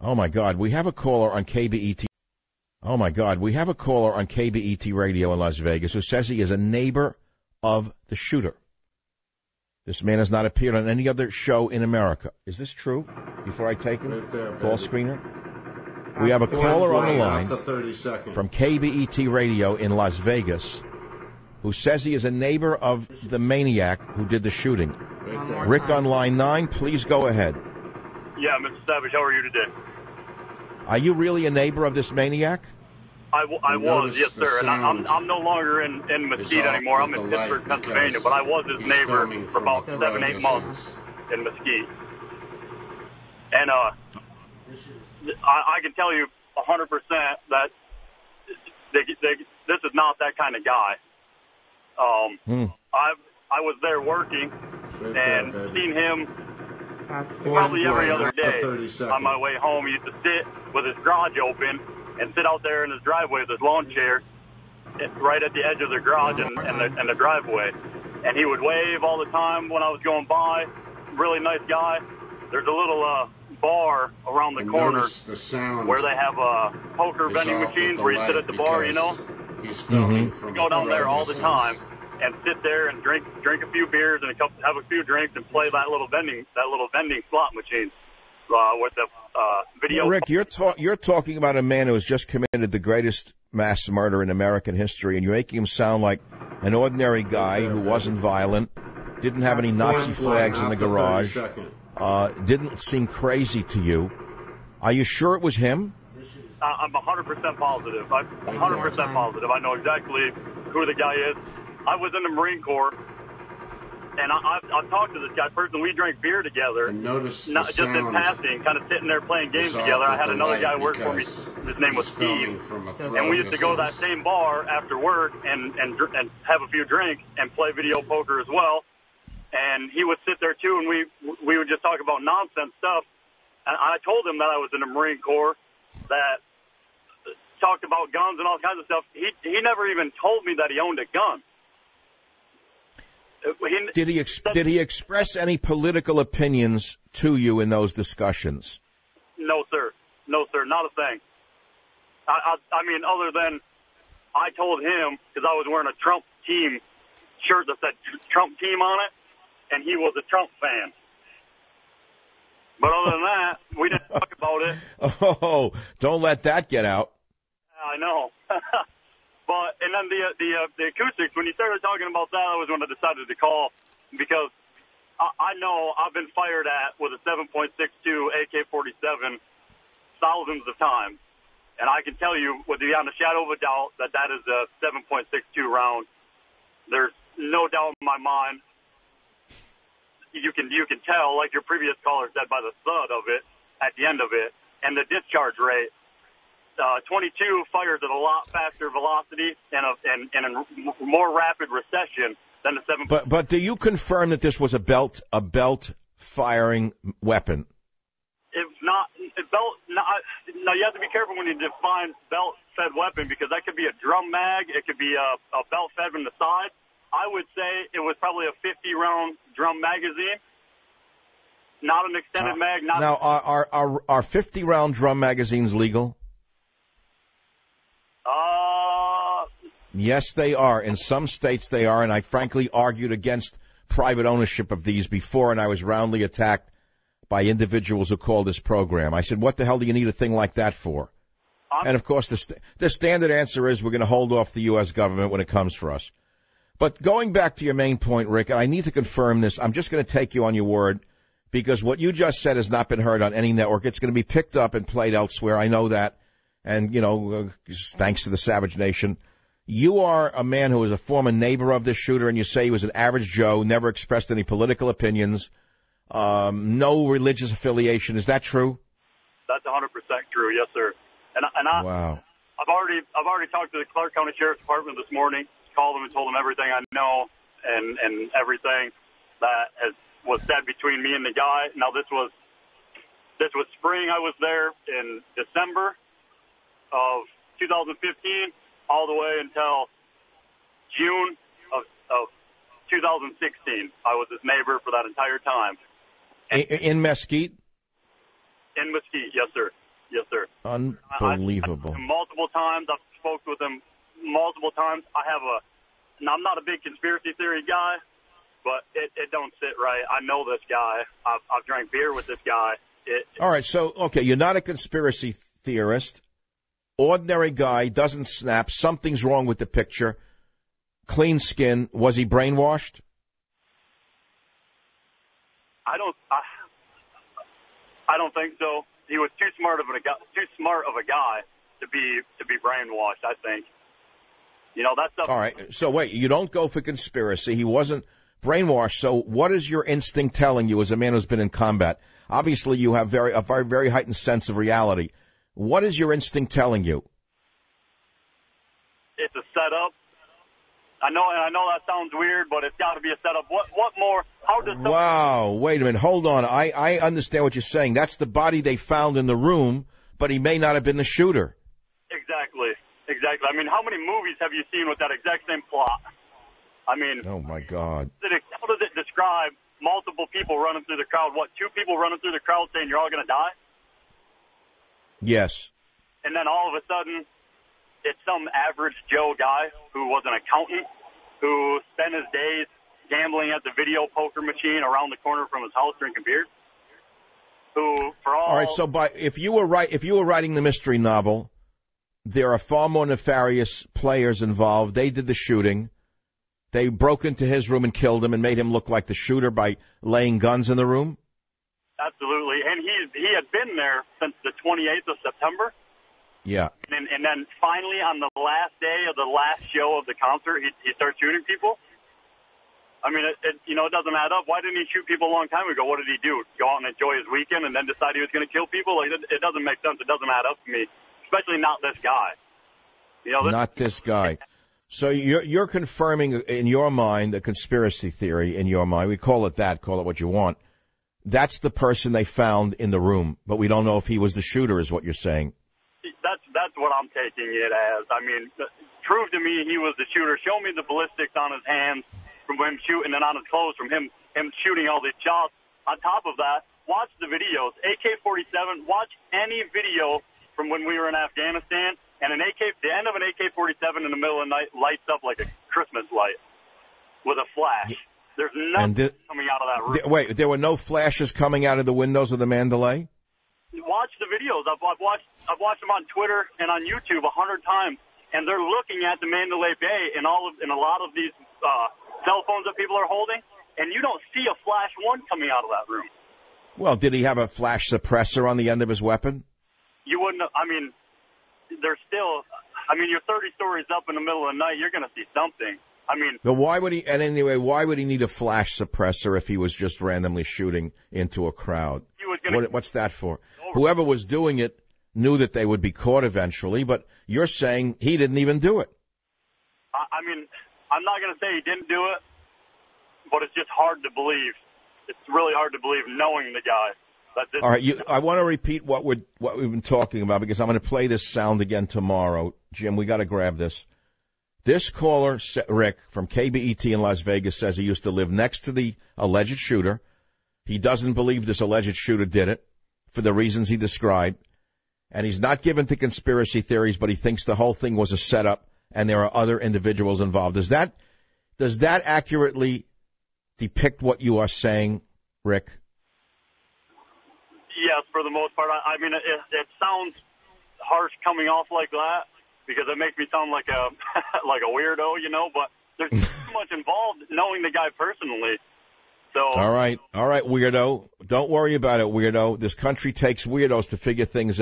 Oh, my God. We have a caller on KBET. Oh, my God. We have a caller on KBET radio in Las Vegas who says he is a neighbor of the shooter. This man has not appeared on any other show in America. Is this true? Before I take him, right there, call screener. We have a caller on the line from KBET radio in Las Vegas who says he is a neighbor of the maniac who did the shooting. Right Rick on line 9, please go ahead. Yeah, Mr. Savage, how are you today? Are you really a neighbor of this maniac? I was, yes, sir. And I'm no longer in Mesquite anymore. I'm in Pittsburgh, Pennsylvania, but I was his neighbor for about 7-8 months in Mesquite. And I can tell you 100% that this is not that kind of guy. I was there working and seen him probably every other day on my way home. He used to sit with his garage open and sit out there in his driveway with his lawn chair right at the edge of the garage and the driveway. And he would wave all the time when I was going by. Really nice guy. There's a little bar around the corner where they have poker vending machines where you sit at the bar, you know. You go down there all the time and sit there and drink a few beers and have a few drinks and play that little vending slot machine with the video. Rick, you're talking about a man who has just committed the greatest mass murder in American history, and you're making him sound like an ordinary guy who wasn't violent, didn't have any Nazi flags in the garage, didn't seem crazy to you. Are you sure it was him? I'm 100% positive. I'm 100% positive. I know exactly who the guy is. I was in the Marine Corps, and I've talked to this guy personally. We drank beer together, not just in passing, kind of sitting there playing games together. I had another guy work for me. His name was Steve, and we used to go to that same bar after work and have a few drinks and play video poker as well. And he would sit there too, and we would just talk about nonsense stuff. And I told him that I was in the Marine Corps, that talked about guns and all kinds of stuff. He never even told me that he owned a gun. Did he express any political opinions to you in those discussions? No, sir. No, sir. Not a thing. I mean, other than I told him, because I was wearing a Trump team shirt that said Trump team on it, and he was a Trump fan. But other than that, we didn't talk about it. Oh, don't let that get out. I know. But, and then the acoustics, when you started talking about that, I was when I decided to call, because I know I've been fired at with a 7.62 AK-47 thousands of times. And I can tell you, with beyond a shadow of a doubt, that is a 7.62 round. There's no doubt in my mind. You can tell, like your previous caller said, by the thud of it at the end of it, and the discharge rate. 22 fires at a lot faster velocity and a more rapid recession than the 7. But do you confirm that this was a belt firing weapon? It's not belt. No, you have to be careful when you define belt fed weapon, because that could be a drum mag, it could be a belt fed from the side. I would say it was probably a 50-round drum magazine, not an extended mag. Now, are 50-round drum magazines legal? Yes, they are. In some states they are, and I frankly argued against private ownership of these before, and I was roundly attacked by individuals who called this program. I said, what the hell do you need a thing like that for? And, of course, the standard answer is we're going to hold off the U.S. government when it comes for us. But going back to your main point, Rick, and I need to confirm this, I'm just going to take you on your word, because what you just said has not been heard on any network. It's going to be picked up and played elsewhere. I know that. And, thanks to the Savage Nation. You are a man who is a former neighbor of this shooter, and you say he was an average Joe, never expressed any political opinions, no religious affiliation. Is that true? That's 100% true, yes, sir. Wow. I've already talked to the Clark County Sheriff's Department this morning, called them and told them everything I know and everything that was said between me and the guy. Now, this was spring. I was there in December of 2015. All the way until June of 2016. I was his neighbor for that entire time. In Mesquite? In Mesquite, yes, sir. Unbelievable. Multiple times. I've spoke with him multiple times. Now, I'm not a big conspiracy theory guy, but it don't sit right. I know this guy. I've drank beer with this guy. All right, so, okay, you're not a conspiracy theorist. Ordinary guy, doesn't snap. Something's wrong with the picture. Clean skin. Was he brainwashed? I don't think so. He was too smart of a guy to be brainwashed, I think. That's stuff. All right. So wait, you don't go for conspiracy. He wasn't brainwashed. So what is your instinct telling you as a man who's been in combat? Obviously, you have a very heightened sense of reality. What is your instinct telling you? It's a setup. I know that sounds weird, but it's got to be a setup. What more? How does? Wow. Wait a minute. Hold on. I understand what you're saying. That's the body they found in the room, but he may not have been the shooter. Exactly. I mean, how many movies have you seen with that exact same plot? I mean, oh my God. How does it describe multiple people running through the crowd? What, 2 people running through the crowd saying you're all going to die? Yes. And then all of a sudden, it's some average Joe guy who was an accountant who spent his days gambling at the video poker machine around the corner from his house drinking beer. All right, so if you were writing the mystery novel, there are far more nefarious players involved. They did the shooting. They broke into his room and killed him and made him look like the shooter by laying guns in the room? Absolutely. And he had been there since the 28th of September. Yeah. And then finally on the last day of the last show of the concert, he starts shooting people. I mean, it doesn't add up. Why didn't he shoot people a long time ago? What did he do? Go out and enjoy his weekend and then decide he was going to kill people? Like, it doesn't make sense. It doesn't add up to me, especially not this guy. Not this guy. So you're confirming in your mind a conspiracy theory in your mind. We call it that. Call it what you want. That's the person they found in the room, but we don't know if he was the shooter, is what you're saying. That's what I'm taking it as. I mean, prove to me he was the shooter. Show me the ballistics on his hands from him shooting and on his clothes from him shooting all these shots. On top of that, watch the videos. AK-47, watch any video from when we were in Afghanistan, and the end of an AK-47 in the middle of the night lights up like a Christmas light with a flash. There's nothing coming out of that room. Wait, there were no flashes coming out of the windows of the Mandalay? Watch the videos. I've watched them on Twitter and on YouTube 100 times, and they're looking at the Mandalay Bay and a lot of these cell phones that people are holding, and you don't see a flash one coming out of that room. Well, did he have a flash suppressor on the end of his weapon? You wouldn't. I mean, there's still. I mean, you're 30 stories up in the middle of the night. You're going to see something. I mean. But why would he? And anyway, why would he need a flash suppressor if he was just randomly shooting into a crowd? What's that for? Whoever was doing it knew that they would be caught eventually, but you're saying he didn't even do it. I mean, I'm not going to say he didn't do it, but it's just hard to believe. It's really hard to believe knowing the guy. All right, I want to repeat what we've been talking about because I'm going to play this sound again tomorrow. Jim, we got to grab this. This caller, Rick, from KBET in Las Vegas, says he used to live next to the alleged shooter. He doesn't believe this alleged shooter did it for the reasons he described. And he's not given to conspiracy theories, but he thinks the whole thing was a setup and there are other individuals involved. Does that accurately depict what you are saying, Rick? Yes, for the most part. I mean, it sounds harsh coming off like that because it makes me sound like a like a weirdo, but there's too much involved knowing the guy personally. So. All right, weirdo. Don't worry about it, weirdo. This country takes weirdos to figure things out.